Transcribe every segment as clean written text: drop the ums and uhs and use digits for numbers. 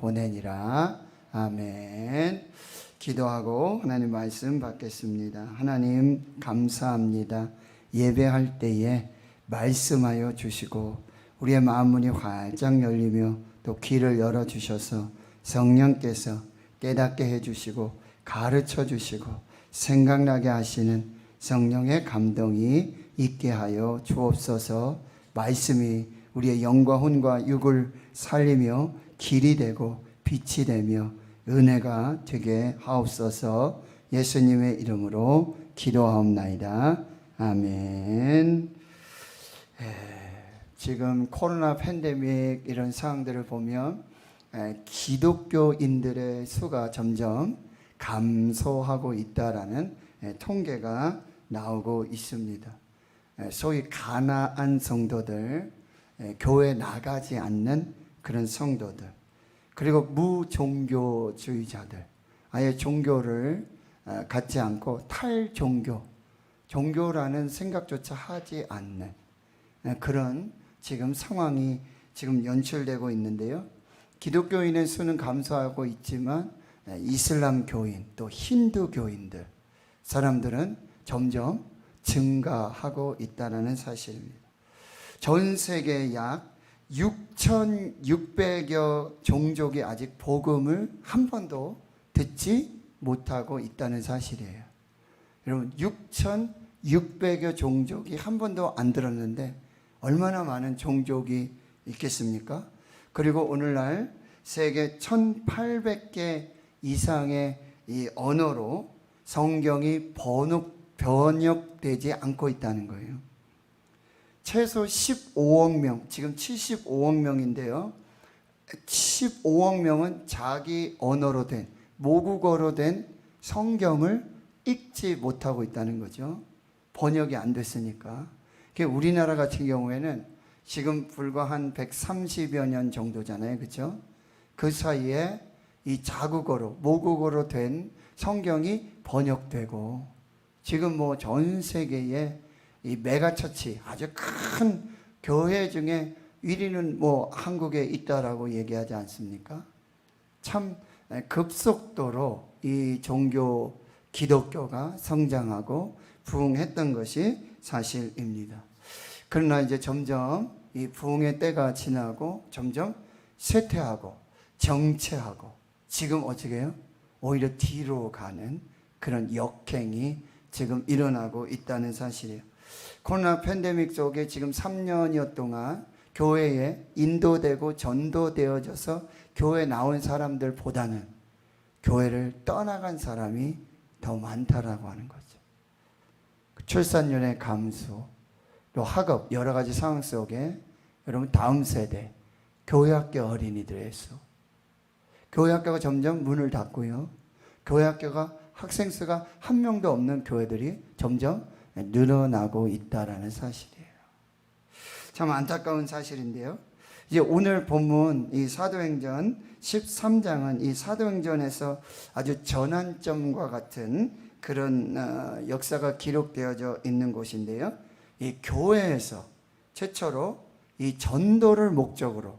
보내니라. 아멘. 기도하고 하나님 말씀 받겠습니다. 하나님 감사합니다. 예배할 때에 말씀하여 주시고 우리의 마음문이 활짝 열리며 또 귀를 열어주셔서 성령께서 깨닫게 해주시고 가르쳐 주시고 생각나게 하시는 성령의 감동이 있게 하여 주옵소서. 말씀이 우리의 영과 혼과 육을 살리며 길이 되고 빛이 되며 은혜가 되게 하옵소서. 예수님의 이름으로 기도하옵나이다. 아멘. 지금 코로나 팬데믹 이런 상황들을 보면 기독교인들의 수가 점점 감소하고 있다라는 통계가 나오고 있습니다. 소위 가나안 성도들, 교회 나가지 않는 그런 성도들, 그리고 무종교주의자들, 아예 종교를 갖지 않고 탈종교, 종교라는 생각조차 하지 않는 그런 지금 상황이 지금 연출되고 있는데요. 기독교인의 수는 감소하고 있지만 이슬람 교인 또 힌두 교인들 사람들은 점점 증가하고 있다는 사실입니다. 전 세계 약 6,600여 종족이 아직 복음을 한 번도 듣지 못하고 있다는 사실이에요. 여러분 6,600여 종족이 한 번도 안 들었는데 얼마나 많은 종족이 있겠습니까? 그리고 오늘날 세계 1,800개 이상의 이 언어로 성경이 번역되지 않고 있다는 거예요. 최소 15억 명, 지금 75억 명인데요. 15억 명은 자기 언어로 된, 모국어로 된 성경을 읽지 못하고 있다는 거죠. 번역이 안 됐으니까. 우리나라 같은 경우에는 지금 불과 한 130여 년 정도잖아요. 그렇죠? 그 사이에 이 자국어로, 모국어로 된 성경이 번역되고 지금 뭐 전 세계에 이 메가처치, 아주 큰 교회 중에 1위는 뭐 한국에 있다라고 얘기하지 않습니까? 참 급속도로 이 종교 기독교가 성장하고 부흥했던 것이 사실입니다. 그러나 이제 점점 이 부흥의 때가 지나고 점점 쇠퇴하고 정체하고 지금 어떻게 해요? 오히려 뒤로 가는 그런 역행이 지금 일어나고 있다는 사실이에요. 코로나 팬데믹 속에 지금 3년여 동안 교회에 인도되고 전도되어져서 교회에 나온 사람들보다는 교회를 떠나간 사람이 더 많다라고 하는 거죠. 출산율의 감소, 또 학업, 여러 가지 상황 속에 여러분 다음 세대 교회학교 어린이들의 수, 교회학교가 점점 문을 닫고요. 교회학교가 학생 수가 한 명도 없는 교회들이 점점 늘어나고 있다라는 사실이에요. 참 안타까운 사실인데요. 이제 오늘 본문 이 사도행전 13장은 이 사도행전에서 아주 전환점과 같은 그런 역사가 기록되어져 있는 곳인데요. 이 교회에서 최초로 이 전도를 목적으로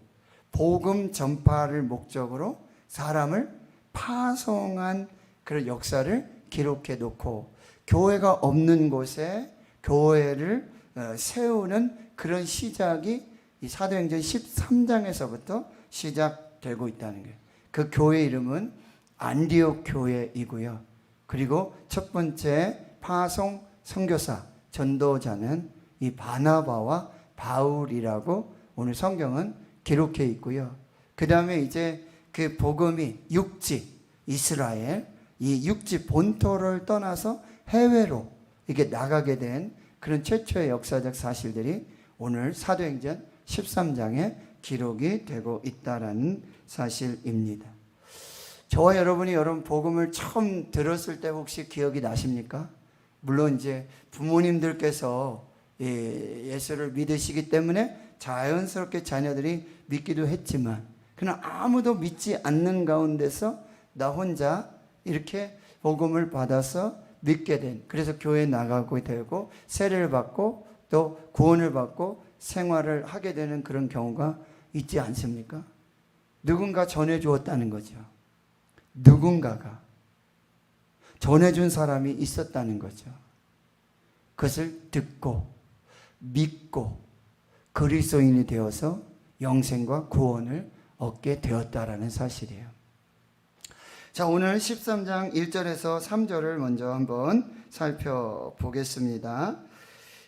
복음 전파를 목적으로 사람을 파송한 그런 역사를 기록해 놓고 교회가 없는 곳에 교회를 세우는 그런 시작이 이 사도행전 13장에서부터 시작되고 있다는 거예요. 그 교회 이름은 안디옥 교회이고요. 그리고 첫 번째 파송 선교사 전도자는 이 바나바와 바울이라고 오늘 성경은 기록해 있고요. 그 다음에 이제 그 복음이 육지 이스라엘 이 육지 본토를 떠나서 해외로 이게 나가게 된 그런 최초의 역사적 사실들이 오늘 사도행전 13장에 기록이 되고 있다라는 사실입니다. 저와 여러분이 여러분 복음을 처음 들었을 때 혹시 기억이 나십니까? 물론 이제 부모님들께서 예수를 믿으시기 때문에 자연스럽게 자녀들이 믿기도 했지만 그러나 아무도 믿지 않는 가운데서 나 혼자 이렇게 복음을 받아서 믿게 된, 그래서 교회에 나가고 되고 세례를 받고 또 구원을 받고 생활을 하게 되는 그런 경우가 있지 않습니까? 누군가 전해주었다는 거죠. 누군가가 전해준 사람이 있었다는 거죠. 그것을 듣고 믿고 그리스도인이 되어서 영생과 구원을 얻게 되었다라는 사실이에요. 자, 오늘 13장 1절에서 3절을 먼저 한번 살펴보겠습니다.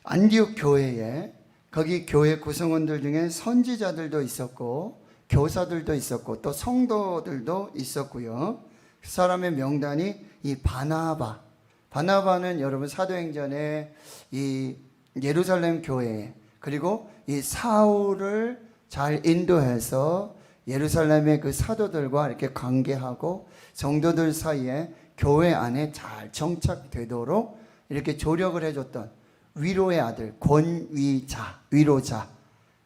안디옥 교회에 거기 교회 구성원들 중에 선지자들도 있었고 교사들도 있었고 또 성도들도 있었고요. 그 사람의 명단이 이 바나바는 여러분 사도행전에 이 예루살렘 교회에 그리고 이 사울을 잘 인도해서 예루살렘의 그 사도들과 이렇게 관계하고 성도들 사이에 교회 안에 잘 정착되도록 이렇게 조력을 해줬던 위로의 아들, 위로자.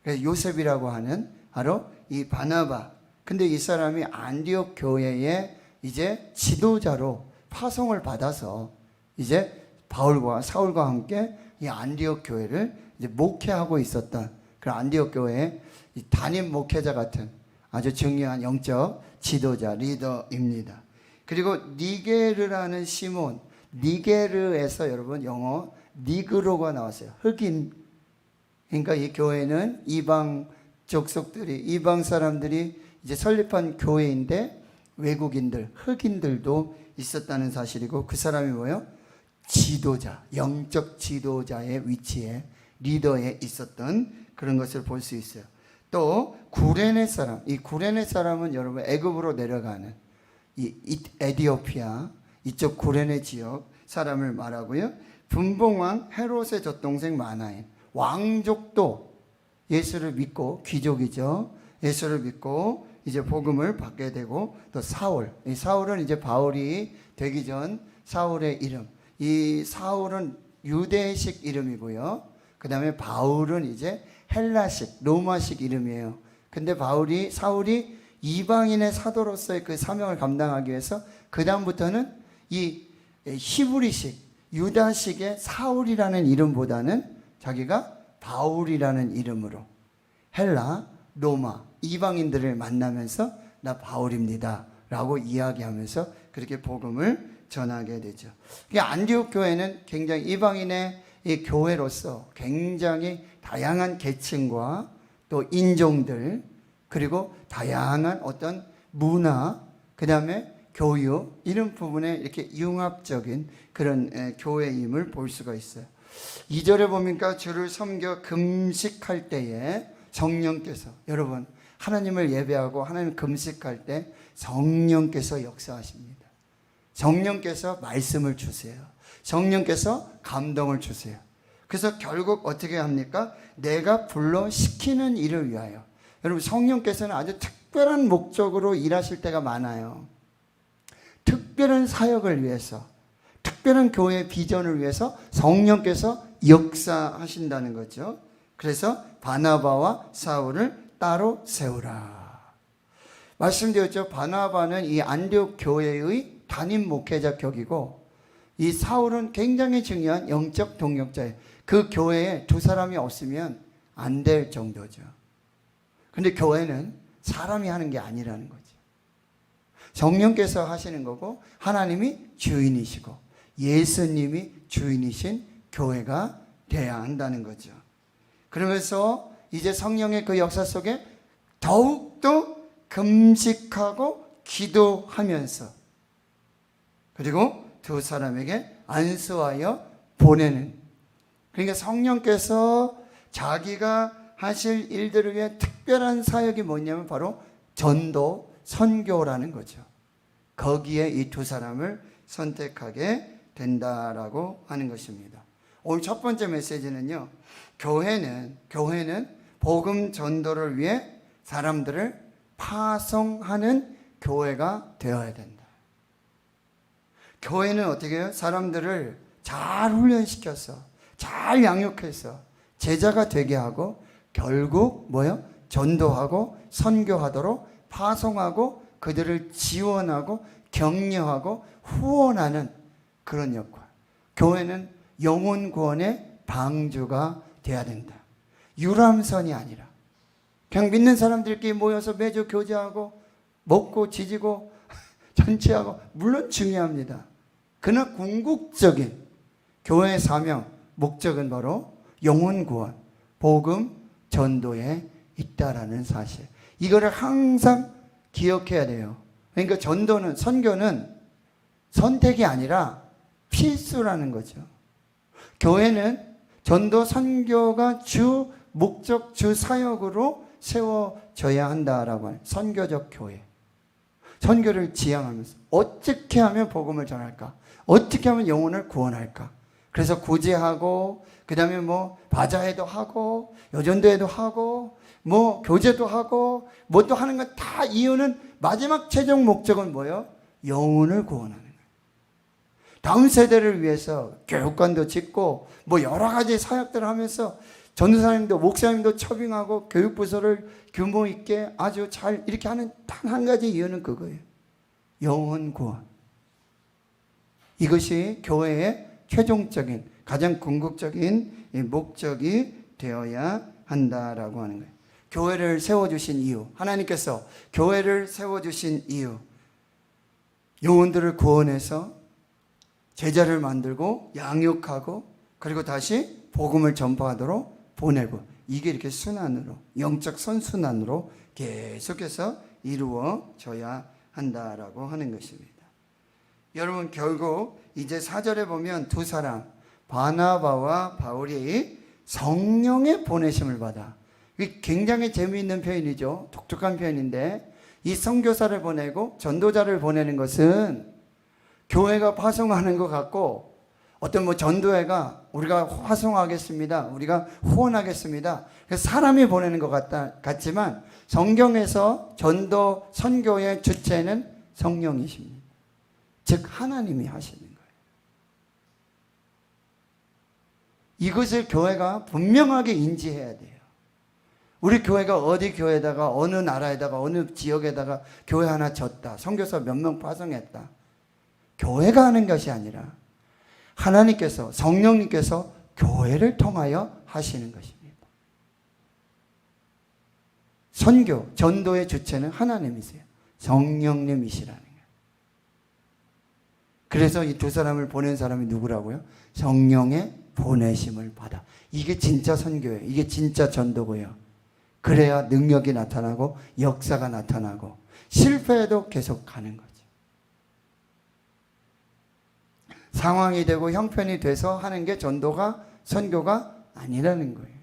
그래서 요셉이라고 하는 바로 이 바나바. 근데 이 사람이 안디옥 교회의 이제 지도자로 파송을 받아서 이제 바울과 사울과 함께 이 안디옥 교회를 이제 목회하고 있었던 그 안디옥 교회의 이 담임 목회자 같은 아주 중요한 영적 지도자, 리더입니다. 그리고 니게르라는 시몬, 니게르에서 여러분 영어 니그로가 나왔어요. 흑인. 그러니까 이 교회는 이방 족속들이, 이방 사람들이 이제 설립한 교회인데 외국인들, 흑인들도 있었다는 사실이고 그 사람이 뭐예요? 지도자, 영적 지도자의 위치에 리더에 있었던 그런 것을 볼 수 있어요. 또 구레네 사람, 이 구레네 사람은 여러분 애굽으로 내려가는 이 에디오피아 이쪽 구레네 지역 사람을 말하고요. 분봉왕 헤롯의 젖동생 마나임, 왕족도 예수를 믿고 귀족이죠. 예수를 믿고 이제 복음을 받게 되고 또 사울, 이 사울은 이제 바울이 되기 전 사울의 이름. 이 사울은 유대식 이름이고요. 그 다음에 바울은 이제 헬라식, 로마식 이름이에요. 근데 사울이 이방인의 사도로서의 그 사명을 감당하기 위해서 그 다음부터는 이 히브리식, 유다식의 사울이라는 이름보다는 자기가 바울이라는 이름으로 헬라, 로마, 이방인들을 만나면서 나 바울입니다 라고 이야기하면서 그렇게 복음을 전하게 되죠. 안디옥 교회는 굉장히 이방인의 이 교회로서 굉장히 다양한 계층과 또 인종들 그리고 다양한 어떤 문화 그 다음에 교육 이런 부분에 이렇게 융합적인 그런 교회임을 볼 수가 있어요. 2절에 보니까 주를 섬겨 금식할 때에 성령께서 여러분 하나님을 예배하고 하나님 금식할 때 성령께서 역사하십니다. 성령께서 말씀을 주세요. 성령께서 감동을 주세요. 그래서 결국 어떻게 합니까? 내가 불러 시키는 일을 위하여. 여러분 성령께서는 아주 특별한 목적으로 일하실 때가 많아요. 특별한 사역을 위해서, 특별한 교회의 비전을 위해서 성령께서 역사하신다는 거죠. 그래서 바나바와 사울을 따로 세우라. 말씀드렸죠. 바나바는 이 안디옥 교회의 담임 목회자 격이고 이 사울은 굉장히 중요한 영적 동역자예요. 그 교회에 두 사람이 없으면 안 될 정도죠. 근데 교회는 사람이 하는 게 아니라는 거죠. 성령께서 하시는 거고 하나님이 주인이시고 예수님이 주인이신 교회가 돼야 한다는 거죠. 그러면서 이제 성령의 그 역사 속에 더욱더 금식하고 기도하면서 그리고 두 사람에게 안수하여 보내는, 그러니까 성령께서 자기가 하실 일들을 위해 특별한 사역이 뭐냐면 바로 전도, 선교라는 거죠. 거기에 이 두 사람을 선택하게 된다라고 하는 것입니다. 오늘 첫 번째 메시지는요, 교회는 복음 전도를 위해 사람들을 파송하는 교회가 되어야 된다. 교회는 어떻게 해요? 사람들을 잘 훈련시켜서 잘 양육해서 제자가 되게 하고 결국 뭐요? 전도하고 선교하도록 파송하고 그들을 지원하고 격려하고 후원하는 그런 역할. 교회는 영혼 구원의 방주가 돼야 된다. 유람선이 아니라 그냥 믿는 사람들끼리 모여서 매주 교제하고 먹고 지지고 전치하고 물론 중요합니다. 그러나 궁극적인 교회의 사명, 목적은 바로 영혼 구원, 복음 전도에 있다라는 사실. 이거를 항상 기억해야 돼요. 그러니까 전도는, 선교는 선택이 아니라 필수라는 거죠. 교회는 전도 선교가 주 목적, 주 사역으로 세워져야 한다라고 하는 선교적 교회. 선교를 지향하면서 어떻게 하면 복음을 전할까? 어떻게 하면 영혼을 구원할까? 그래서 구제하고, 그 다음에 뭐 바자회도 하고, 여전도회도 하고, 뭐 교제도 하고, 뭐 또 하는 건 다 이유는 마지막 최종 목적은 뭐예요? 영혼을 구원하는 거예요. 다음 세대를 위해서 교육관도 짓고, 뭐 여러 가지 사역들을 하면서 전도사님도 목사님도 초빙하고 교육부서를 규모 있게 아주 잘 이렇게 하는 단 한 가지 이유는 그거예요. 영혼 구원. 이것이 교회의 최종적인 가장 궁극적인 목적이 되어야 한다라고 하는 거예요. 교회를 세워주신 이유, 하나님께서 교회를 세워주신 이유, 영혼들을 구원해서 제자를 만들고 양육하고 그리고 다시 복음을 전파하도록 보내고, 이게 이렇게 순환으로, 영적 선순환으로 계속해서 이루어져야 한다라고 하는 것입니다. 여러분, 결국 이제 4절에 보면 두 사람, 바나바와 바울이 성령의 보내심을 받아. 이게 굉장히 재미있는 표현이죠. 독특한 표현인데, 이 선교사를 보내고 전도자를 보내는 것은 교회가 파송하는 것 같고, 어떤 뭐 전도회가 우리가 화송하겠습니다, 우리가 후원하겠습니다, 그래서 사람이 보내는 것 같지만 성경에서 전도 선교의 주체는 성령이십니다. 즉 하나님이 하시는 거예요. 이것을 교회가 분명하게 인지해야 돼요. 우리 교회가 어디 교회에다가 어느 나라에다가 어느 지역에다가 교회 하나 졌다, 선교사 몇 명 파송했다, 교회가 하는 것이 아니라 하나님께서, 성령님께서 교회를 통하여 하시는 것입니다. 선교, 전도의 주체는 하나님이세요. 성령님이시라는 거예요. 그래서 이 두 사람을 보낸 사람이 누구라고요? 성령의 보내심을 받아. 이게 진짜 선교예요. 이게 진짜 전도고요. 그래야 능력이 나타나고 역사가 나타나고 실패해도 계속 가는 거죠. 상황이 되고 형편이 돼서 하는 게 전도가, 선교가 아니라는 거예요.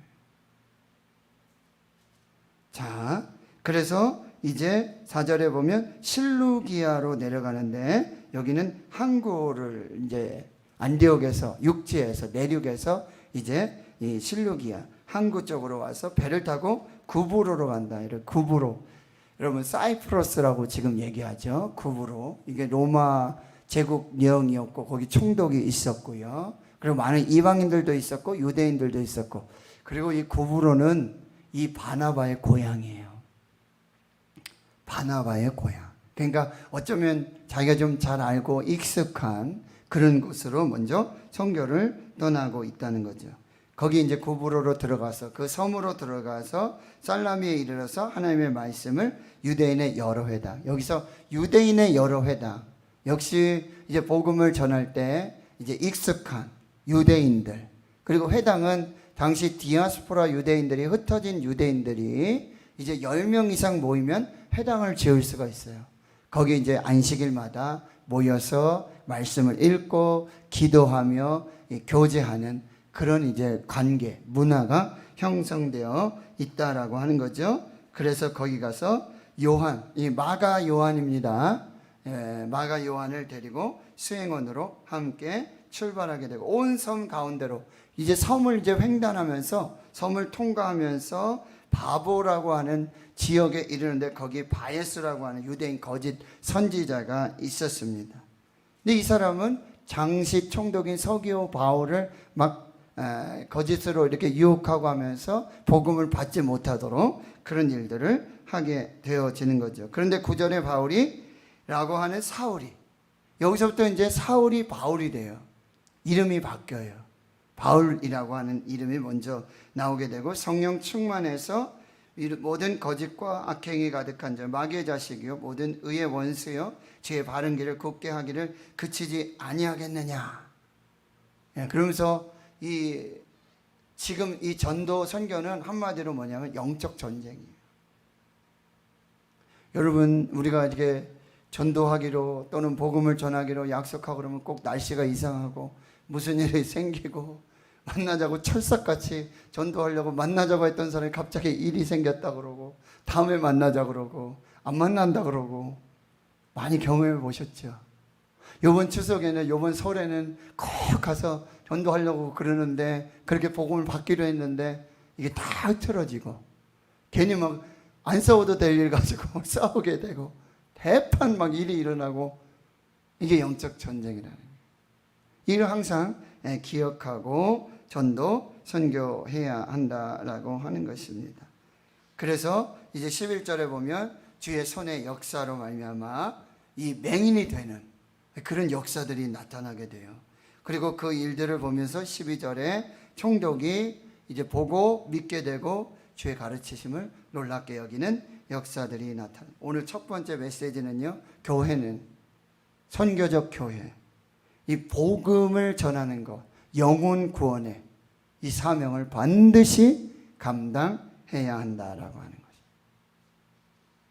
자, 그래서 이제 4절에 보면 실루기아로 내려가는데, 여기는 항구를 이제 안디옥에서, 육지에서, 내륙에서 이제 이 실루기아 항구 쪽으로 와서 배를 타고 구브로로 간다. 이렇게 구브로. 여러분, 사이프러스라고 지금 얘기하죠. 구브로. 이게 로마 제국령이었고 거기 총독이 있었고요. 그리고 많은 이방인들도 있었고 유대인들도 있었고, 그리고 이 구브로는 이 바나바의 고향이에요. 바나바의 고향. 그러니까 어쩌면 자기가 좀 잘 알고 익숙한 그런 곳으로 먼저 선교를 떠나고 있다는 거죠. 거기 이제 구브로로 들어가서, 그 섬으로 들어가서 살라미에 이르러서 하나님의 말씀을 유대인의 여러 회당, 여기서 유대인의 여러 회당, 역시 이제 복음을 전할 때 이제 익숙한 유대인들, 그리고 회당은 당시 디아스포라 유대인들이, 흩어진 유대인들이 이제 10명 이상 모이면 회당을 지을 수가 있어요. 거기 이제 안식일마다 모여서 말씀을 읽고 기도하며 교제하는 그런 이제 관계, 문화가 형성되어 있다라고 하는 거죠. 그래서 거기 가서 요한, 이 마가 요한입니다. 마가 요한을 데리고 수행원으로 함께 출발하게 되고, 온 섬 가운데로 이제 섬을 이제 횡단하면서, 섬을 통과하면서 바보라고 하는 지역에 이르는데, 거기 바예스라고 하는 유대인 거짓 선지자가 있었습니다. 근데 이 사람은 장시 총독인 서기오 바울을 막 거짓으로 이렇게 유혹하고 하면서 복음을 받지 못하도록 그런 일들을 하게 되어지는 거죠. 그런데 9절에 바울이 라고 하는 사울이, 여기서부터 이제 사울이 바울이 돼요. 이름이 바뀌어요. 바울이라고 하는 이름이 먼저 나오게 되고, 성령 충만해서 모든 거짓과 악행이 가득한 자 마귀의 자식이요 모든 의의 원수요 주의 바른 길을 굽게 하기를 그치지 아니하겠느냐. 예, 그러면서 지금 이 전도 선교는 한마디로 뭐냐면 영적 전쟁이에요. 여러분, 우리가 이렇게 전도하기로 또는 복음을 전하기로 약속하고 그러면 꼭 날씨가 이상하고 무슨 일이 생기고 만나자고 철석같이 전도하려고 만나자고 했던 사람이 갑자기 일이 생겼다 그러고 다음에 만나자 그러고 안 만난다 그러고 많이 경험해 보셨죠? 요번 추석에는 요번 설에는 꼭 가서 전도하려고 그러는데 그렇게 복음을 받기로 했는데 이게 다 흐트러지고 괜히 막 안 싸워도 될 일 가지고 싸우게 되고 대판 막 일이 일어나고 이게 영적 전쟁이라는 거예요. 이를 항상 기억하고 전도 선교해야 한다라고 하는 것입니다. 그래서 이제 11절에 보면 주의 손의 역사로 말미암아 이 맹인이 되는 그런 역사들이 나타나게 돼요. 그리고 그 일들을 보면서 12절에 총독이 이제 보고 믿게 되고 주의 가르치심을 놀랍게 여기는 역사들이 나타나요. 오늘 첫 번째 메시지는요, 교회는 선교적 교회, 이 복음을 전하는 것, 영혼 구원의 이 사명을 반드시 감당해야 한다라고 하는 것이죠.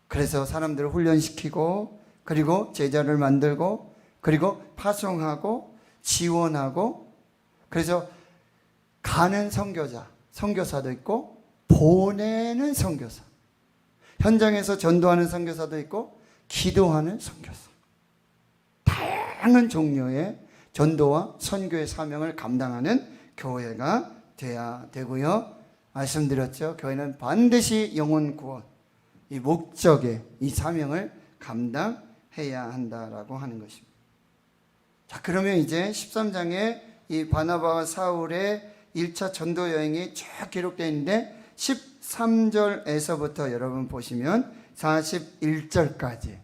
그래서 사람들을 훈련시키고 그리고 제자를 만들고 그리고 파송하고 지원하고 그래서 가는 선교자, 선교사도 있고 보내는 선교사, 현장에서 전도하는 선교사도 있고 기도하는 선교사, 다양한 종류의 전도와 선교의 사명을 감당하는 교회가 돼야 되고요. 말씀드렸죠. 교회는 반드시 영혼 구원, 이 목적의 이 사명을 감당해야 한다라고 하는 것입니다. 자, 그러면 이제 13장에 이 바나바와 사울의 1차 전도 여행이 쭉 기록되어 있는데 13절에서부터 여러분 보시면 41절까지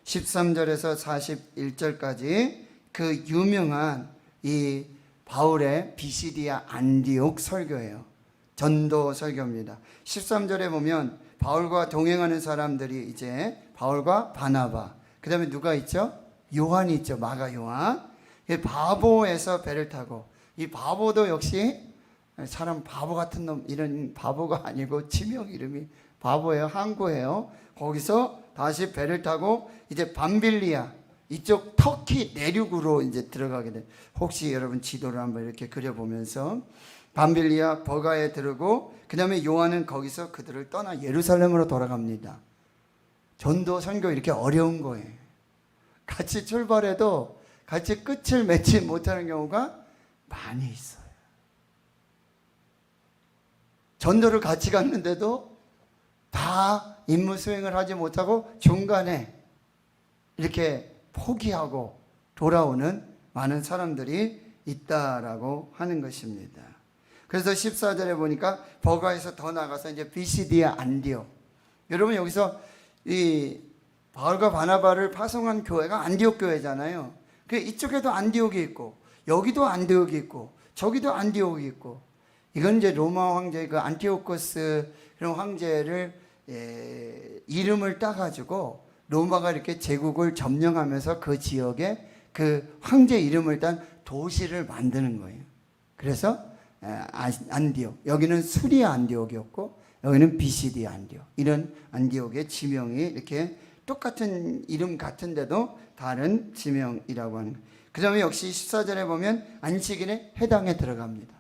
13절에서 41절까지 그 유명한 이 바울의 비시디아 안디옥 설교예요. 전도 설교입니다. 13절에 보면 바울과 동행하는 사람들이 이제 바울과 바나바, 그 다음에 누가 있죠? 요한이 있죠. 마가 요한. 바보에서 배를 타고, 이 바보도 역시 사람 바보 같은 놈, 이런 바보가 아니고 지명 이름이 바보예요. 항구예요. 거기서 다시 배를 타고 이제 밤빌리아, 이쪽 터키 내륙으로 이제 들어가게 돼. 혹시 여러분 지도를 한번 이렇게 그려보면서 밤빌리아 버가에 들고 그 다음에 요한은 거기서 그들을 떠나 예루살렘으로 돌아갑니다. 전도 선교 이렇게 어려운 거예요. 같이 출발해도 같이 끝을 맺지 못하는 경우가 많이 있어요. 전도를 같이 갔는데도 다 임무 수행을 하지 못하고 중간에 이렇게 포기하고 돌아오는 많은 사람들이 있다라고 하는 것입니다. 그래서 14절에 보니까 버가에서 더 나가서 이제 비시디아 안디옥. 여러분 여기서 이 바울과 바나바를 파송한 교회가 안디옥 교회잖아요. 그 이쪽에도 안디옥이 있고 여기도 안디옥이 있고 저기도 안디옥이 있고, 이건 이제 로마 황제 그 안티오코스 그런 황제를 이름을 따가지고 로마가 이렇게 제국을 점령하면서 그 지역에 그 황제 이름을 딴 도시를 만드는 거예요. 그래서 안디옥, 여기는 수리아 안디옥이었고 여기는 비시디아 안디옥, 이런 안디옥의 지명이 이렇게 똑같은 이름 같은데도 다른 지명이라고 하는 거예요. 그 다음에 역시 14절에 보면 안식일에 해당에 들어갑니다.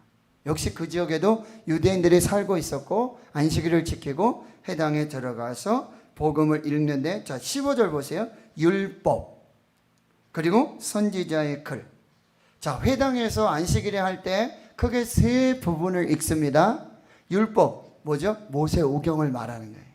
역시 그 지역에도 유대인들이 살고 있었고 안식일을 지키고 해당에 들어가서 복음을 읽는데, 자 15절 보세요. 율법 그리고 선지자의 글. 자, 회당에서 안식일에 할 때 크게 세 부분을 읽습니다. 율법 뭐죠? 모세오경을 말하는 거예요.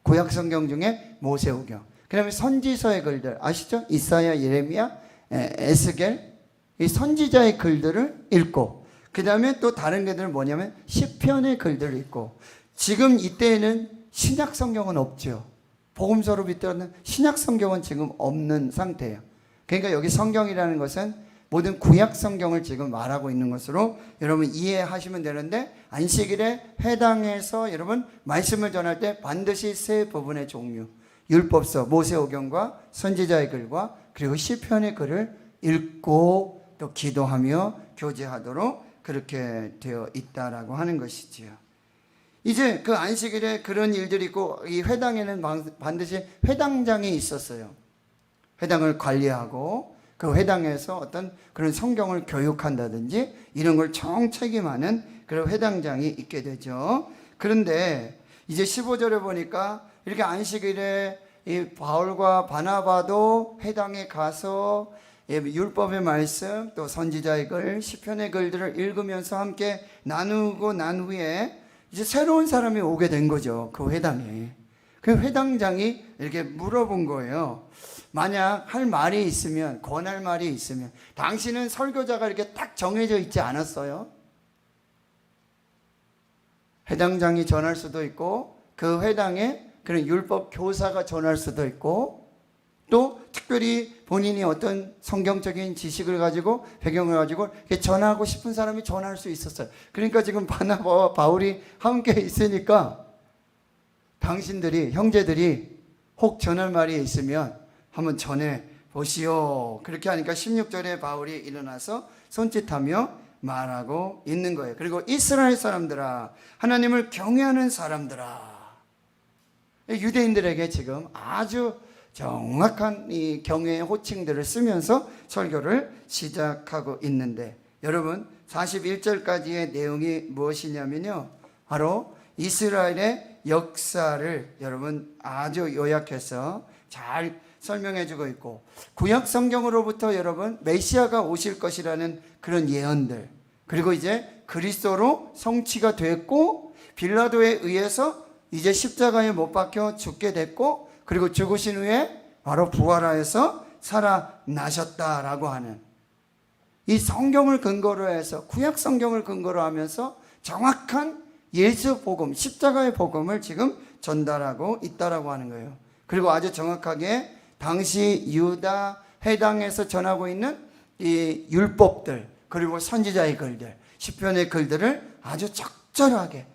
구약 성경 중에 모세오경. 그 다음에 선지서의 글들 아시죠? 이사야, 예레미야, 에스겔, 이 선지자의 글들을 읽고, 그 다음에 또 다른 게들은 뭐냐면 시편의 글들을 읽고. 지금 이때에는 신약 성경은 없죠. 복음서로 빗대어는 신약 성경은 지금 없는 상태예요. 그러니까 여기 성경이라는 것은 모든 구약 성경을 지금 말하고 있는 것으로 여러분 이해하시면 되는데, 안식일에 해당해서 여러분 말씀을 전할 때 반드시 세 부분의 종류, 율법서, 모세오경과 선지자의 글과 그리고 시편의 글을 읽고 또 기도하며 교제하도록 그렇게 되어 있다라고 하는 것이지요. 이제 그 안식일에 그런 일들이 있고, 이 회당에는 반드시 회당장이 있었어요. 회당을 관리하고 그 회당에서 어떤 그런 성경을 교육한다든지 이런 걸 총책임하는 그런 회당장이 있게 되죠. 그런데 이제 15절에 보니까 이렇게 안식일에 이 바울과 바나바도 회당에 가서 율법의 말씀, 또 선지자의 글, 시편의 글들을 읽으면서 함께 나누고 난 후에 이제 새로운 사람이 오게 된 거죠. 그 회당에. 그 회당장이 이렇게 물어본 거예요. 만약 할 말이 있으면, 권할 말이 있으면, 당신은 설교자가 이렇게 딱 정해져 있지 않았어요? 회당장이 전할 수도 있고, 그 회당에 그런 율법 교사가 전할 수도 있고, 또 특별히 본인이 어떤 성경적인 지식을 가지고 배경을 가지고 전하고 싶은 사람이 전할 수 있었어요. 그러니까 지금 바나바와 바울이 함께 있으니까 당신들이, 형제들이 혹 전할 말이 있으면 한번 전해 보시오. 그렇게 하니까 16절에 바울이 일어나서 손짓하며 말하고 있는 거예요. 그리고 이스라엘 사람들아, 하나님을 경외하는 사람들아, 유대인들에게 지금 아주 정확한 이 경외의 호칭들을 쓰면서 설교를 시작하고 있는데, 여러분 41절까지의 내용이 무엇이냐면요, 바로 이스라엘의 역사를 여러분 아주 요약해서 잘 설명해 주고 있고, 구약 성경으로부터 여러분 메시아가 오실 것이라는 그런 예언들, 그리고 이제 그리스도로 성취가 됐고, 빌라도에 의해서 이제 십자가에 못 박혀 죽게 됐고, 그리고 죽으신 후에 바로 부활하여서 살아나셨다라고 하는 이 성경을 근거로 해서, 구약 성경을 근거로 하면서 정확한 예수 복음, 십자가의 복음을 지금 전달하고 있다라고 하는 거예요. 그리고 아주 정확하게 당시 유다 해당에서 전하고 있는 이 율법들, 그리고 선지자의 글들, 시편의 글들을 아주 적절하게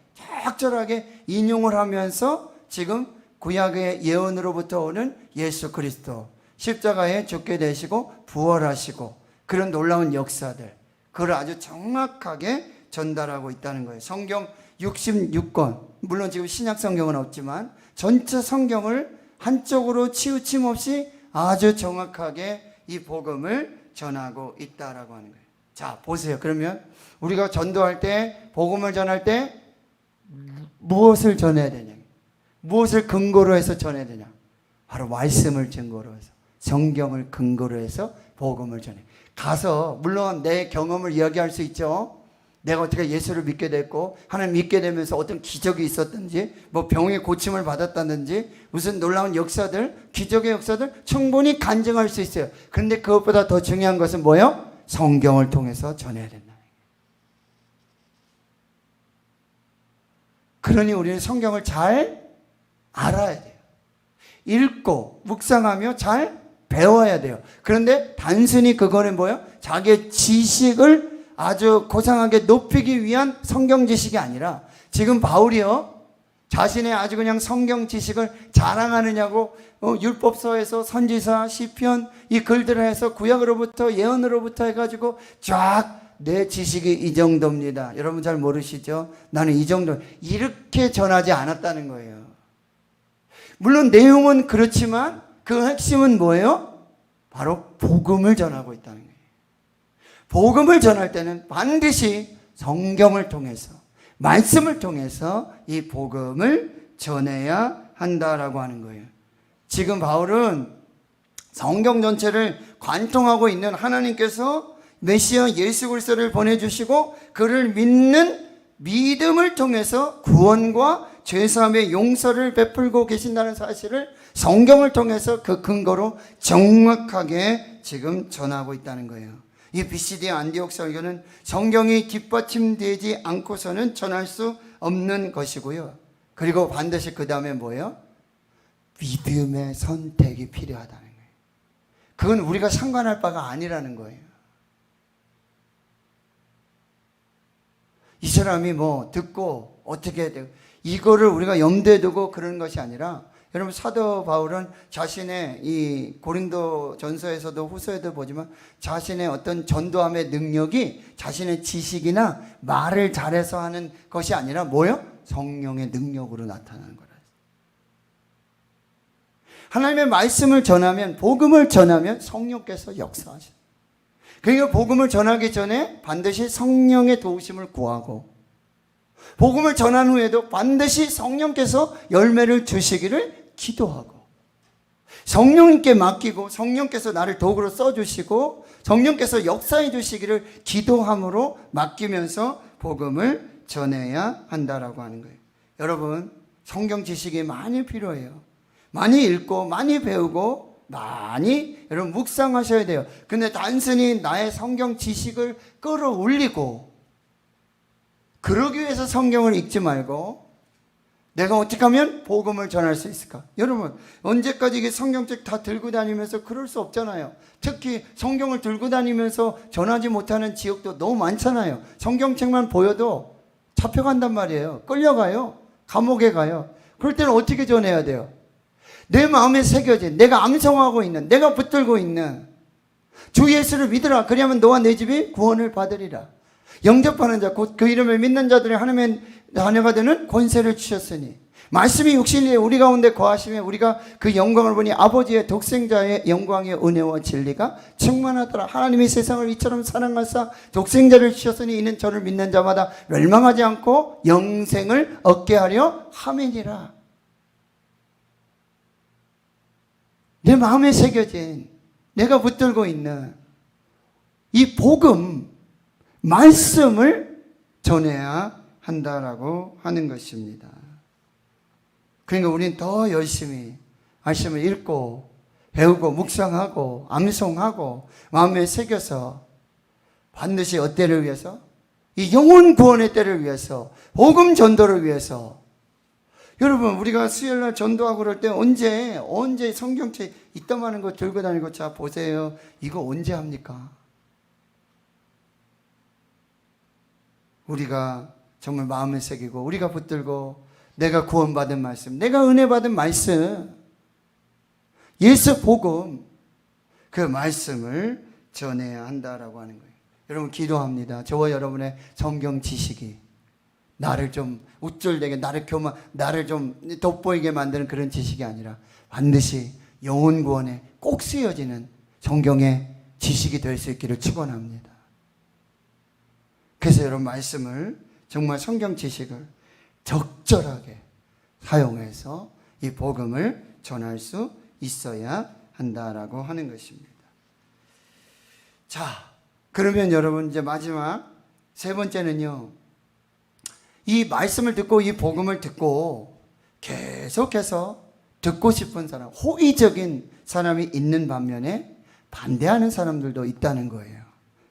인용을 하면서 지금 구약의 예언으로부터 오는 예수 그리스도, 십자가에 죽게 되시고 부활하시고 그런 놀라운 역사들, 그걸 아주 정확하게 전달하고 있다는 거예요. 성경 66권, 물론 지금 신약 성경은 없지만 전체 성경을 한쪽으로 치우침 없이 아주 정확하게 이 복음을 전하고 있다라고 하는 거예요. 자, 보세요. 그러면 우리가 전도할 때, 복음을 전할 때 무엇을 전해야 되냐? 무엇을 근거로 해서 전해야 되냐? 바로 말씀을 증거로 해서, 성경을 근거로 해서 복음을 전해. 가서 물론 내 경험을 이야기할 수 있죠. 내가 어떻게 예수를 믿게 됐고, 하나님 믿게 되면서 어떤 기적이 있었든지, 뭐 병의 고침을 받았다든지, 무슨 놀라운 역사들, 기적의 역사들 충분히 간증할 수 있어요. 그런데 그것보다 더 중요한 것은 뭐예요? 성경을 통해서 전해야 된다. 그러니 우리는 성경을 잘 알아야 돼요. 읽고 묵상하며 잘 배워야 돼요. 그런데 단순히 그거는 뭐예요? 자기의 지식을 아주 고상하게 높이기 위한 성경 지식이 아니라, 지금 바울이요, 자신의 아주 그냥 성경 지식을 자랑하느냐고 율법서에서 선지사, 시편 이 글들을 해서 구약으로부터 예언으로부터 해가지고 쫙 내 지식이 이 정도입니다. 여러분 잘 모르시죠? 나는 이 정도, 이렇게 전하지 않았다는 거예요. 물론 내용은 그렇지만 그 핵심은 뭐예요? 바로 복음을 전하고 있다는 거예요. 복음을 전할 때는 반드시 성경을 통해서, 말씀을 통해서 이 복음을 전해야 한다라고 하는 거예요. 지금 바울은 성경 전체를 관통하고 있는 하나님께서 메시아 예수 그리스도를 보내주시고 그를 믿는 믿음을 통해서 구원과 죄사함의 용서를 베풀고 계신다는 사실을 성경을 통해서 그 근거로 정확하게 지금 전하고 있다는 거예요. 이 BCD 안디옥 설교는 성경이 뒷받침되지 않고서는 전할 수 없는 것이고요. 그리고 반드시 그 다음에 뭐예요? 믿음의 선택이 필요하다는 거예요. 그건 우리가 상관할 바가 아니라는 거예요. 이 사람이 뭐 듣고 어떻게 해야 돼요? 이거를 우리가 염두에 두고 그러는 것이 아니라, 여러분 사도 바울은 자신의 이 고린도 전서에서도 후서에도 보지만 자신의 어떤 전도함의 능력이 자신의 지식이나 말을 잘해서 하는 것이 아니라 뭐요? 성령의 능력으로 나타나는 거라. 하나님의 말씀을 전하면, 복음을 전하면 성령께서 역사하셔요. 그러니까 복음을 전하기 전에 반드시 성령의 도우심을 구하고, 복음을 전한 후에도 반드시 성령께서 열매를 주시기를 기도하고, 성령님께 맡기고 성령께서 나를 도구로 써주시고 성령께서 역사해 주시기를 기도함으로 맡기면서 복음을 전해야 한다라고 하는 거예요. 여러분, 성경 지식이 많이 필요해요. 많이 읽고 많이 배우고 많이 여러분 묵상하셔야 돼요. 근데 단순히 나의 성경 지식을 끌어올리고 그러기 위해서 성경을 읽지 말고 내가 어떻게 하면 복음을 전할 수 있을까? 여러분, 언제까지 이게 성경책 다 들고 다니면서 그럴 수 없잖아요. 특히 성경을 들고 다니면서 전하지 못하는 지역도 너무 많잖아요. 성경책만 보여도 잡혀간단 말이에요. 끌려가요. 감옥에 가요. 그럴 때는 어떻게 전해야 돼요? 내 마음에 새겨진, 내가 암송하고 있는, 내가 붙들고 있는 주 예수를 믿으라. 그리하면 너와 내 집이 구원을 받으리라. 영접하는 자, 곧 그 이름을 믿는 자들이 하나님의 자녀가 되는 권세를 주셨으니, 말씀이 육신이 우리 가운데 거하시며 우리가 그 영광을 보니 아버지의 독생자의 영광의 은혜와 진리가 충만하더라. 하나님이 세상을 이처럼 사랑하사 독생자를 주셨으니 이는 저를 믿는 자마다 멸망하지 않고 영생을 얻게 하려 함이니라. 내 마음에 새겨진, 내가 붙들고 있는 이 복음, 말씀을 전해야 한다라고 하는 것입니다. 그러니까 우리는 더 열심히 말씀을 읽고 배우고 묵상하고 암송하고 마음에 새겨서 반드시 어때를 위해서? 이 영혼 구원의 때를 위해서, 복음 전도를 위해서. 여러분, 우리가 수요일날 전도하고 그럴 때 언제 성경책 이따만한 거 들고 다니고, 자 보세요, 이거 언제 합니까? 우리가 정말 마음에 새기고 우리가 붙들고 내가 구원받은 말씀, 내가 은혜 받은 말씀, 예수 복음, 그 말씀을 전해야 한다라고 하는 거예요. 여러분, 기도합니다. 저와 여러분의 성경 지식이 나를 좀 우쭐대게, 나를 좀 돋보이게 만드는 그런 지식이 아니라 반드시 영혼 구원에 꼭 쓰여지는 성경의 지식이 될 수 있기를 축원합니다. 그래서 여러분, 말씀을 정말 성경 지식을 적절하게 사용해서 이 복음을 전할 수 있어야 한다라고 하는 것입니다. 자, 그러면 여러분, 이제 마지막 세 번째는요, 이 말씀을 듣고 이 복음을 듣고 계속해서 듣고 싶은 사람, 호의적인 사람이 있는 반면에 반대하는 사람들도 있다는 거예요.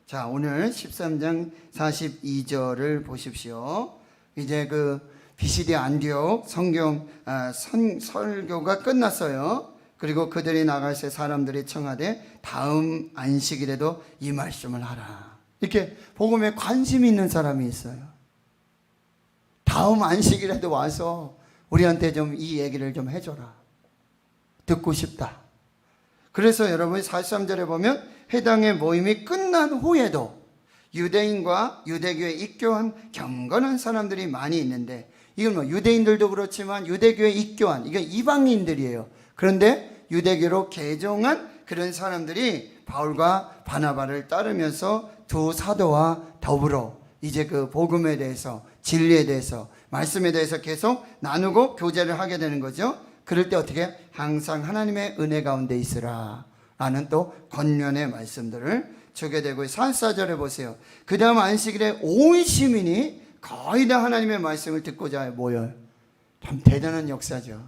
자, 오늘 13장 42절을 보십시오. 이제 그 비시디 안디옥 설교가 끝났어요. 그리고 그들이 나갈 때 사람들이 청하되 다음 안식일에도 이 말씀을 하라. 이렇게 복음에 관심이 있는 사람이 있어요. 다음 안식일에도 와서 우리한테 좀 이 얘기를 좀 해줘라. 듣고 싶다. 그래서 여러분 43절에 보면 해당의 모임이 끝난 후에도 유대인과 유대교에 입교한 경건한 사람들이 많이 있는데, 이건 뭐 유대인들도 그렇지만 유대교에 입교한, 이게 이방인들이에요. 그런데 유대교로 개종한 그런 사람들이 바울과 바나바를 따르면서 두 사도와 더불어 이제 그 복음에 대해서, 진리에 대해서, 말씀에 대해서 계속 나누고 교제를 하게 되는 거죠. 그럴 때 어떻게? 항상 하나님의 은혜 가운데 있으라 라는 또 권면의 말씀들을 주게 되고, 44절에 보세요. 그 다음 안식일에 온 시민이 거의 다 하나님의 말씀을 듣고자 모여요. 참 대단한 역사죠.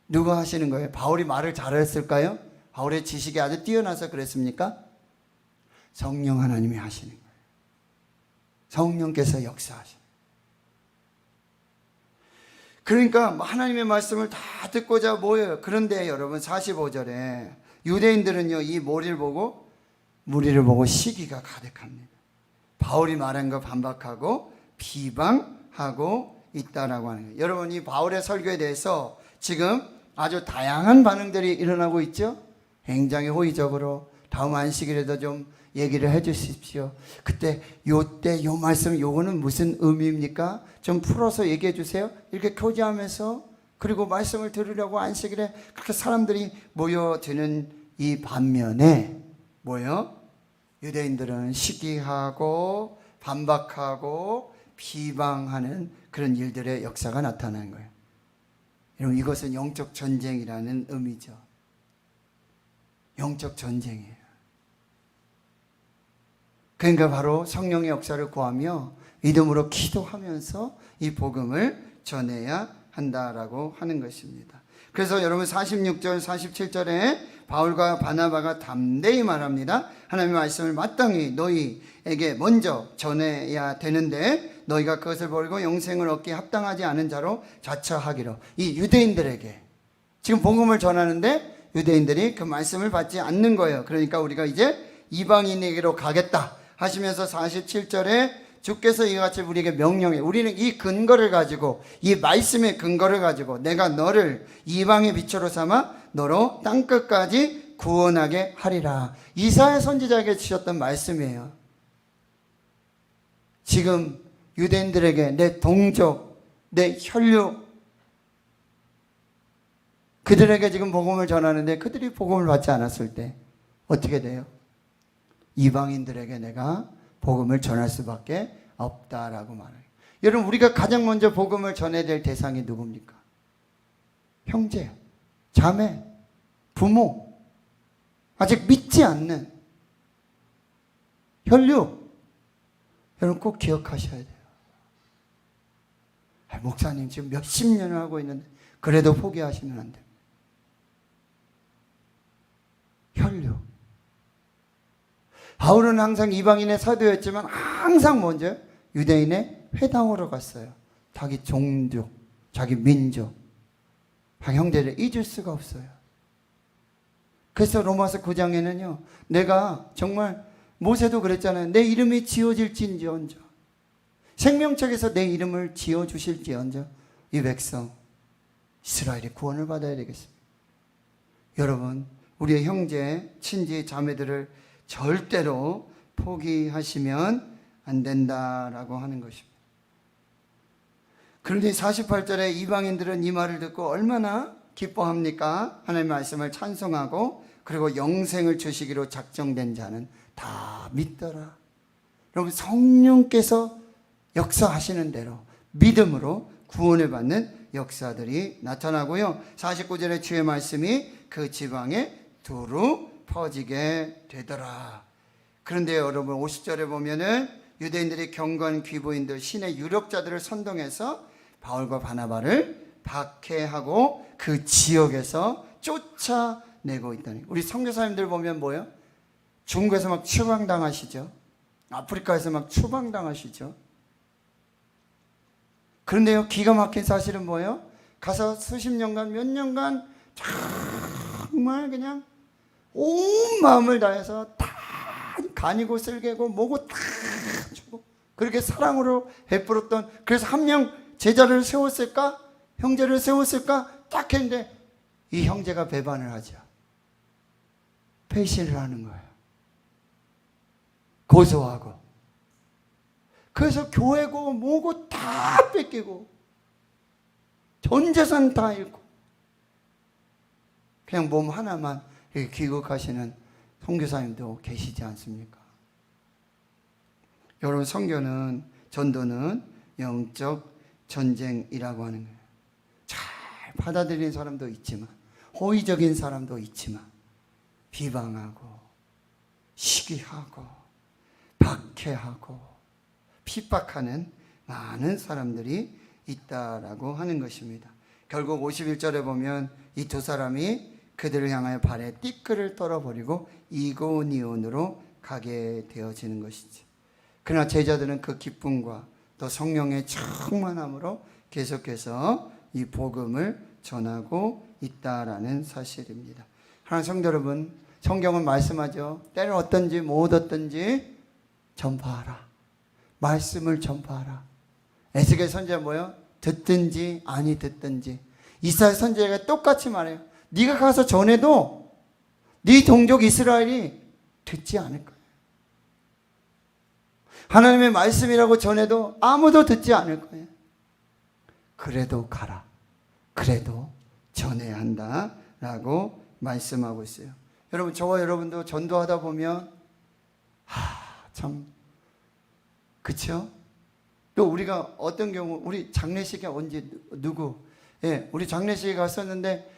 누가 하시는 거예요? 바울이 말을 잘했을까요? 바울의 지식이 아주 뛰어나서 그랬습니까? 성령 하나님이 하시는 거예요. 성령께서 역사하시는 거예요. 그러니까 하나님의 말씀을 다 듣고자 모여요. 그런데 여러분 45절에 유대인들은요, 이 무리를 보고 시기가 가득합니다. 바울이 말한 거 반박하고 비방하고 있다라고 하는 거예요. 여러분, 이 바울의 설교에 대해서 지금 아주 다양한 반응들이 일어나고 있죠. 굉장히 호의적으로 다음 안식일에도 좀 얘기를 해 주십시오. 그때 요때 요 말씀 요거는 무슨 의미입니까? 좀 풀어서 얘기해 주세요. 이렇게 교제하면서, 그리고 말씀을 들으려고 안식일에 그렇게 사람들이 모여드는 이 반면에 뭐요? 유대인들은 시기하고 반박하고 비방하는 그런 일들의 역사가 나타나는 거예요. 여러분, 이것은 영적 전쟁이라는 의미죠. 영적 전쟁이에요. 그러니까 바로 성령의 역사를 구하며 믿음으로 기도하면서 이 복음을 전해야 한다라고 하는 것입니다. 그래서 여러분 46절 47절에 바울과 바나바가 담대히 말합니다. 하나님의 말씀을 마땅히 너희에게 먼저 전해야 되는데 너희가 그것을 버리고 영생을 얻기에 합당하지 않은 자로 자처하기로. 이 유대인들에게 지금 복음을 전하는데 유대인들이 그 말씀을 받지 않는 거예요. 그러니까 우리가 이제 이방인에게로 가겠다 하시면서 47절에 주께서 이같이 우리에게 명령해. 우리는 이 근거를 가지고, 이 말씀의 근거를 가지고 내가 너를 이방의 빛으로 삼아 너로 땅끝까지 구원하게 하리라. 이사야 선지자에게 주셨던 말씀이에요. 지금 유대인들에게 내 동족, 내 혈육, 그들에게 지금 복음을 전하는데 그들이 복음을 받지 않았을 때 어떻게 돼요? 이방인들에게 내가 복음을 전할 수밖에 없다라고 말해요. 여러분, 우리가 가장 먼저 복음을 전해야 될 대상이 누굽니까? 형제, 자매, 부모, 아직 믿지 않는 혈육. 여러분 꼭 기억하셔야 돼요. 목사님 지금 몇십 년을 하고 있는데 그래도 포기하시면 안 돼요. 혈육. 바울은 항상 이방인의 사도였지만 항상 먼저 유대인의 회당으로 갔어요. 자기 종족, 자기 민족, 자기 형제를 잊을 수가 없어요. 그래서 로마서 9장에는요, 내가 정말 모세도 그랬잖아요. 내 이름이 지어질지언정, 생명책에서 내 이름을 지어주실지언정 이 백성 이스라엘이 구원을 받아야 되겠습니다. 여러분, 우리의 형제, 친지, 자매들을 절대로 포기하시면 안 된다라고 하는 것입니다. 그런데 48절에 이방인들은 이 말을 듣고 얼마나 기뻐합니까? 하나님의 말씀을 찬송하고 그리고 영생을 주시기로 작정된 자는 다 믿더라. 여러분, 성령께서 역사하시는 대로 믿음으로 구원을 받는 역사들이 나타나고요. 49절에 주의 말씀이 그 지방에 두루 퍼지게 되더라. 그런데 여러분 50절에 보면은 유대인들이 경건 귀부인들, 신의 유력자들을 선동해서 바울과 바나바를 박해하고 그 지역에서 쫓아내고 있다니. 우리 선교사님들 보면 뭐예요? 중국에서 막 추방당하시죠. 아프리카에서 막 추방당하시죠. 그런데요, 기가 막힌 사실은 뭐예요? 가서 수십 년간, 몇 년간 정말 그냥 온 마음을 다해서 다 간이고 쓸개고 뭐고 다 주고 그렇게 사랑으로 베풀었던, 그래서 한 명 제자를 세웠을까? 형제를 세웠을까? 딱 했는데 이 형제가 배반을 하죠. 배신을 하는 거예요. 고소하고. 그래서 교회고 뭐고 다 뺏기고 전 재산 다 잃고 그냥 몸 하나만 이렇게 귀국하시는 선교사님도 계시지 않습니까? 여러분, 선교는, 전도는 영적 전쟁이라고 하는 거예요. 잘 받아들이는 사람도 있지만, 호의적인 사람도 있지만, 비방하고 시기하고 박해하고 핍박하는 많은 사람들이 있다라고 하는 것입니다. 결국 51절에 보면 이 두 사람이 그들을 향하여 발에 띠끌을 떨어버리고 이고니온으로 가게 되어지는 것이지. 그러나 제자들은 그 기쁨과 또 성령의 충만함으로 계속해서 이 복음을 전하고 있다라는 사실입니다. 하나님 성도 여러분, 성경은 말씀하죠. 때를 어떤지 못 어떤지 전파하라. 말씀을 전파하라. 에스겔 선지자 뭐예요? 듣든지 아니 듣든지. 이사야 선지자가 똑같이 말해요. 네가 가서 전해도 네 동족 이스라엘이 듣지 않을 거예요. 하나님의 말씀이라고 전해도 아무도 듣지 않을 거예요. 그래도 가라. 그래도 전해야 한다라고 말씀하고 있어요. 여러분, 저와 여러분도 전도하다 보면 참 그쵸? 또 우리가 어떤 경우 우리 장례식에 언제 누구 우리 장례식에 갔었는데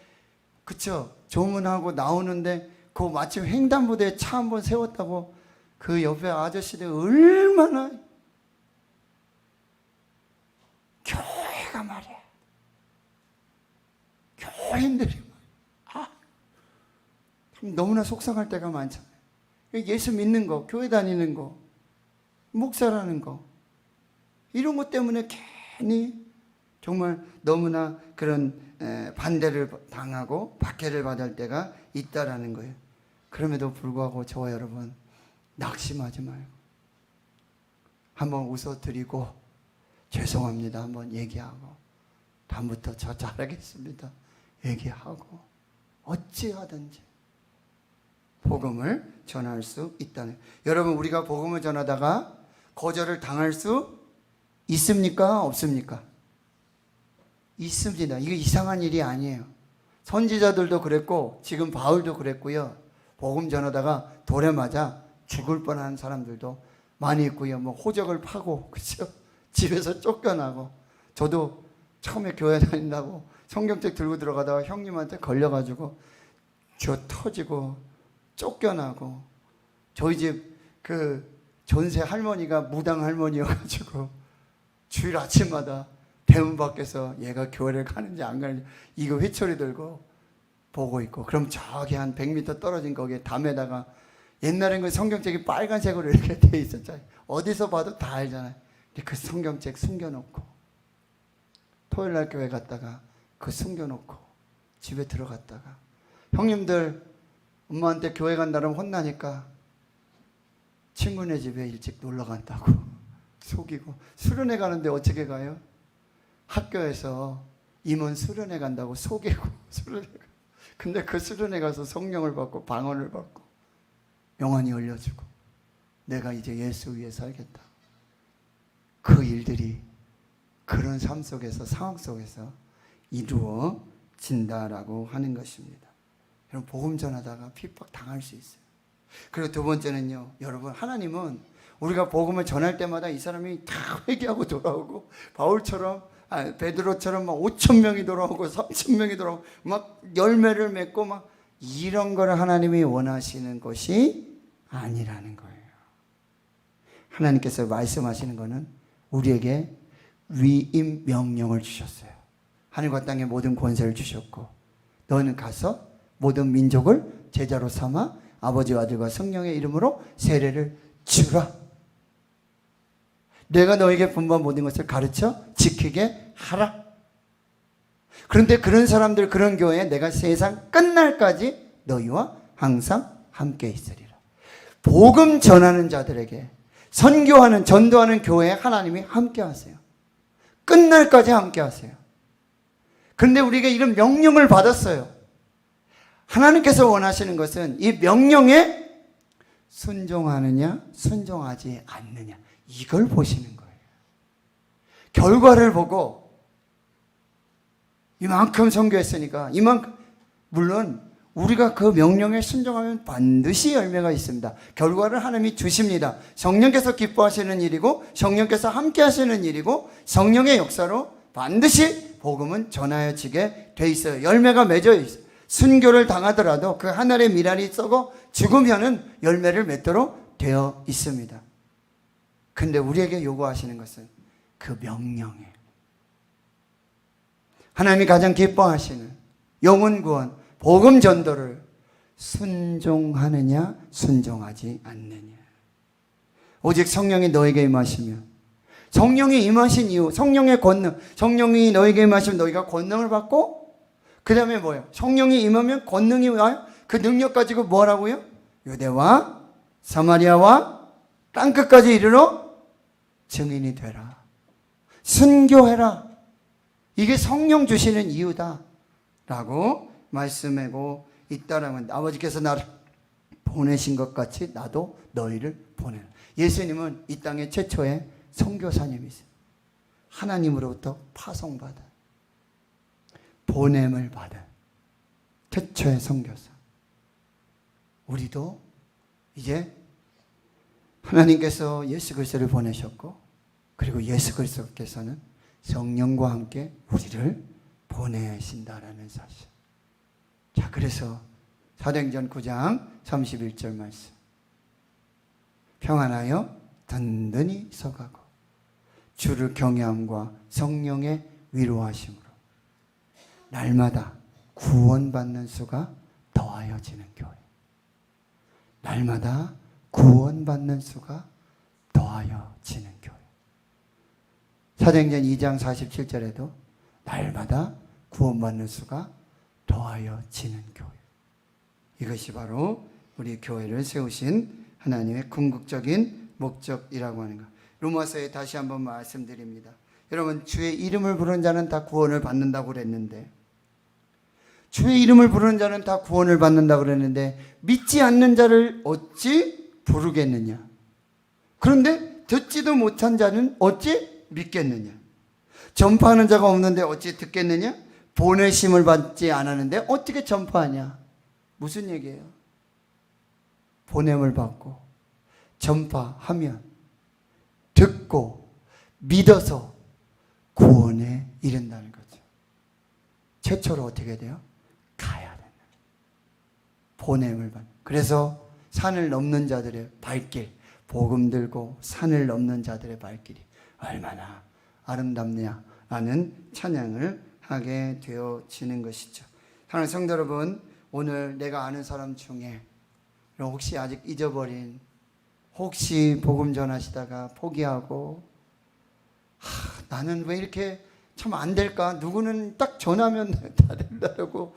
그쵸? 조문하고 나오는데 그 마침 횡단보도에 차 한 번 세웠다고 그 옆에 아저씨들 얼마나 교회가 말이야. 교인들이 참 너무나 속상할 때가 많잖아요. 예수 믿는 거, 교회 다니는 거, 목사라는 거 이런 것 때문에 괜히 정말 너무나 그런 반대를 당하고 박해를 받을 때가 있다라는 거예요. 그럼에도 불구하고 저와 여러분 낙심하지 말고 한번 웃어드리고 죄송합니다 한번 얘기하고 다음부터 저 잘하겠습니다 얘기하고 어찌하든지 복음을 전할 수 있다는. 여러분, 우리가 복음을 전하다가 거절을 당할 수 있습니까? 없습니까? 있습니다. 이거 이상한 일이 아니에요. 선지자들도 그랬고 지금 바울도 그랬고요. 복음 전하다가 돌에 맞아 죽을 뻔한 사람들도 많이 있고요. 뭐 호적을 파고 그렇죠? 집에서 쫓겨나고. 저도 처음에 교회 다닌다고 성경책 들고 들어가다가 형님한테 걸려가지고 저 터지고 쫓겨나고. 저희 집 그 전세 할머니가 무당 할머니여가지고 주일 아침마다 대문 밖에서 얘가 교회를 가는지 안 가는지 이거 회초리 들고 보고 있고, 그럼 저기 한 100m 떨어진 거기에 담에다가 옛날엔 그 성경책이 빨간색으로 이렇게 돼 있었잖아요. 어디서 봐도 다 알잖아요. 근데 그 성경책 숨겨놓고 토요일날 교회 갔다가 그 숨겨놓고 집에 들어갔다가 형님들 엄마한테 교회 간다면 혼나니까 친구네 집에 일찍 놀러 간다고 속이고. 수련회 가는데 어떻게 가요? 학교에서 임원 수련회 간다고 속이고 수련회 가. 근데 그 수련회 가서 성령을 받고 방언을 받고 영안이 열려주고 내가 이제 예수 위에 살겠다. 그 일들이 그런 삶 속에서 상황 속에서 이루어진다라고 하는 것입니다. 여러분, 복음 전하다가 핍박 당할 수 있어요. 그리고 두 번째는요, 여러분, 하나님은 우리가 복음을 전할 때마다 이 사람이 다 회개하고 돌아오고 바울처럼 베드로처럼 막 5,000명이 돌아오고 3,000명이 돌아오고 막 열매를 맺고 막 이런 거를 하나님이 원하시는 것이 아니라는 거예요. 하나님께서 말씀하시는 거는 우리에게 위임 명령을 주셨어요. 하늘과 땅의 모든 권세를 주셨고 너는 가서 모든 민족을 제자로 삼아 아버지와 아들과 성령의 이름으로 세례를 주라. 내가 너에게 분부한 모든 것을 가르쳐 지키게 하라. 그런데 그런 사람들, 그런 교회에 내가 세상 끝날까지 너희와 항상 함께 있으리라. 복음 전하는 자들에게, 선교하는, 전도하는 교회에 하나님이 함께 하세요. 끝날까지 함께 하세요. 그런데 우리가 이런 명령을 받았어요. 하나님께서 원하시는 것은 이 명령에 순종하느냐 순종하지 않느냐 이걸 보시는 거예요. 결과를 보고 이만큼 선교했으니까 이만큼, 물론 우리가 그 명령에 순종하면 반드시 열매가 있습니다. 결과를 하나님이 주십니다. 성령께서 기뻐하시는 일이고 성령께서 함께 하시는 일이고 성령의 역사로 반드시 복음은 전하여지게 돼 있어요. 열매가 맺어 있어요. 순교를 당하더라도 그 하늘의 미랄이 썩어 죽으면은 열매를 맺도록 되어 있습니다. 근데 우리에게 요구하시는 것은 그 명령이에요. 하나님이 가장 기뻐하시는 영혼 구원, 복음 전도를 순종하느냐 순종하지 않느냐. 오직 성령이 너에게 임하시면, 성령이 임하신 이유, 성령의 권능, 성령이 너에게 임하시면 너희가 권능을 받고, 그 다음에 뭐예요? 성령이 임하면 권능이 와요. 그 능력 가지고 뭐 하라고요? 유대와 사마리아와 땅끝까지 이르러 증인이 되라. 순교해라. 이게 성령 주시는 이유다. 라고 말씀하고 있다라면 아버지께서 나를 보내신 것 같이 나도 너희를 보내라. 예수님은 이 땅의 최초의 선교사님이세요. 하나님으로부터 파송받아 보냄을 받은 최초의 선교사. 우리도 이제 하나님께서 예수 그리스도를 보내셨고, 그리고 예수 그리스도께서는 성령과 함께 우리를 보내신다라는 사실. 자, 그래서 사도행전 9장 31절 말씀. 평안하여 든든히 서가고 주를 경외함과 성령의 위로하심으로 날마다 구원받는 수가 더하여지는 교회. 날마다 구원받는 수가 더하여지는 교회. 사도행전 2장 47절에도 날마다 구원받는 수가 더하여지는 교회. 이것이 바로 우리 교회를 세우신 하나님의 궁극적인 목적이라고 하는 것. 로마서에 다시 한번 말씀드립니다. 여러분, 주의 이름을 부르는 자는 다 구원을 받는다고 그랬는데, 주의 이름을 부르는 자는 다 구원을 받는다고 그랬는데, 믿지 않는 자를 어찌 부르겠느냐? 그런데 듣지도 못한 자는 어찌 믿겠느냐? 전파하는 자가 없는데 어찌 듣겠느냐? 보내심을 받지 않았는데 어떻게 전파하냐? 무슨 얘기예요? 보냄을 받고 전파하면 듣고 믿어서 구원에 이른다는 거죠. 최초로 어떻게 돼요? 가야 된다. 보냄을 받는. 그래서 산을 넘는 자들의 발길, 복음 들고 산을 넘는 자들의 발길이 얼마나 아름답냐라는 찬양을 하게 되어지는 것이죠. 사랑하는 성도 여러분, 오늘 내가 아는 사람 중에 혹시 아직 잊어버린, 혹시 복음 전하시다가 포기하고 나는 왜 이렇게 참 안 될까? 누구는 딱 전하면 다 된다고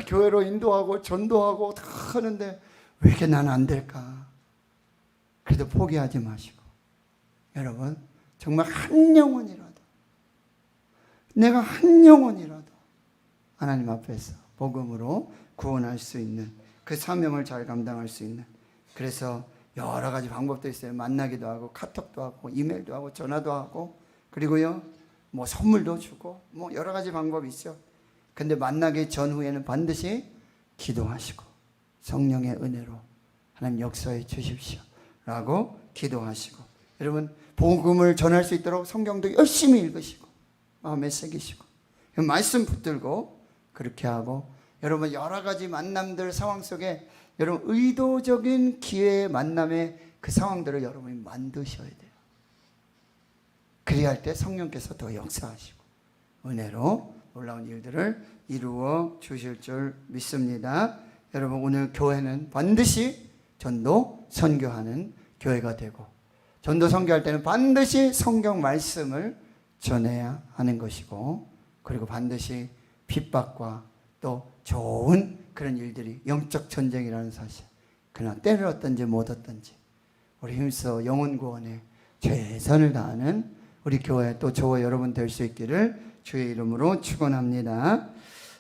교회로 인도하고 전도하고 다 하는데 왜 이렇게 나는 안 될까? 그래도 포기하지 마시고, 여러분 정말 한 영혼이라도, 내가 한 영혼이라도 하나님 앞에서 복음으로 구원할 수 있는 그 사명을 잘 감당할 수 있는, 그래서 여러 가지 방법도 있어요. 만나기도 하고 카톡도 하고 이메일도 하고 전화도 하고, 그리고요 뭐 선물도 주고 뭐 여러 가지 방법이 있죠. 근데 만나기 전후에는 반드시 기도하시고 성령의 은혜로 하나님 역사해 주십시오 라고 기도하시고, 여러분 복음을 전할 수 있도록 성경도 열심히 읽으시고 마음에 새기시고 말씀 붙들고 그렇게 하고, 여러분 여러 가지 만남들 상황 속에 여러분 의도적인 기회의 만남의 그 상황들을 여러분이 만드셔야 돼요. 그래야 할 때 성령께서 더 역사하시고 은혜로 놀라운 일들을 이루어 주실 줄 믿습니다. 여러분 오늘 교회는 반드시 전도 선교하는 교회가 되고, 전도 선교할 때는 반드시 성경 말씀을 전해야 하는 것이고, 그리고 반드시 핍박과 또 좋은 그런 일들이 영적 전쟁이라는 사실, 그러나 때를 얻든지 못 얻든지 우리 힘써 영혼 구원에 최선을 다하는 우리 교회 또 저와 여러분 될 수 있기를 주의 이름으로 축원합니다.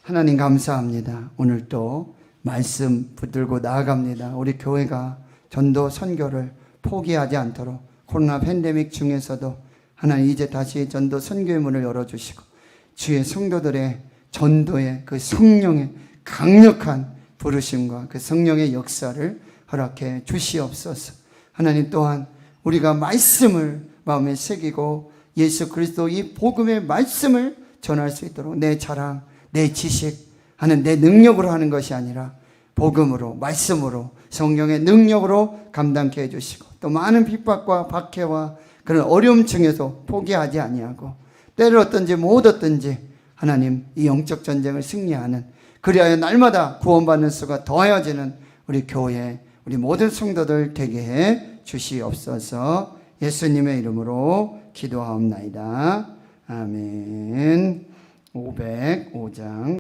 하나님 감사합니다. 오늘 또 말씀 붙들고 나아갑니다. 우리 교회가 전도 선교를 포기하지 않도록 코로나 팬데믹 중에서도 하나님 이제 다시 전도 선교의 문을 열어주시고 주의 성도들의 전도의 그 성령의 강력한 부르심과 그 성령의 역사를 허락해 주시옵소서. 하나님 또한 우리가 말씀을 마음에 새기고 예수 그리스도 이 복음의 말씀을 전할 수 있도록 내 자랑, 내 지식 하는 내 능력으로 하는 것이 아니라 복음으로, 말씀으로, 성령의 능력으로 감당케 해주시고, 또 많은 핍박과 박해와 그런 어려움 중에서 포기하지 아니하고 때를 얻든지 못 얻든지 하나님 이 영적 전쟁을 승리하는, 그리하여 날마다 구원받는 수가 더하여지는 우리 교회, 우리 모든 성도들 되게 해 주시옵소서. 예수님의 이름으로 기도하옵나이다. 아멘. 505장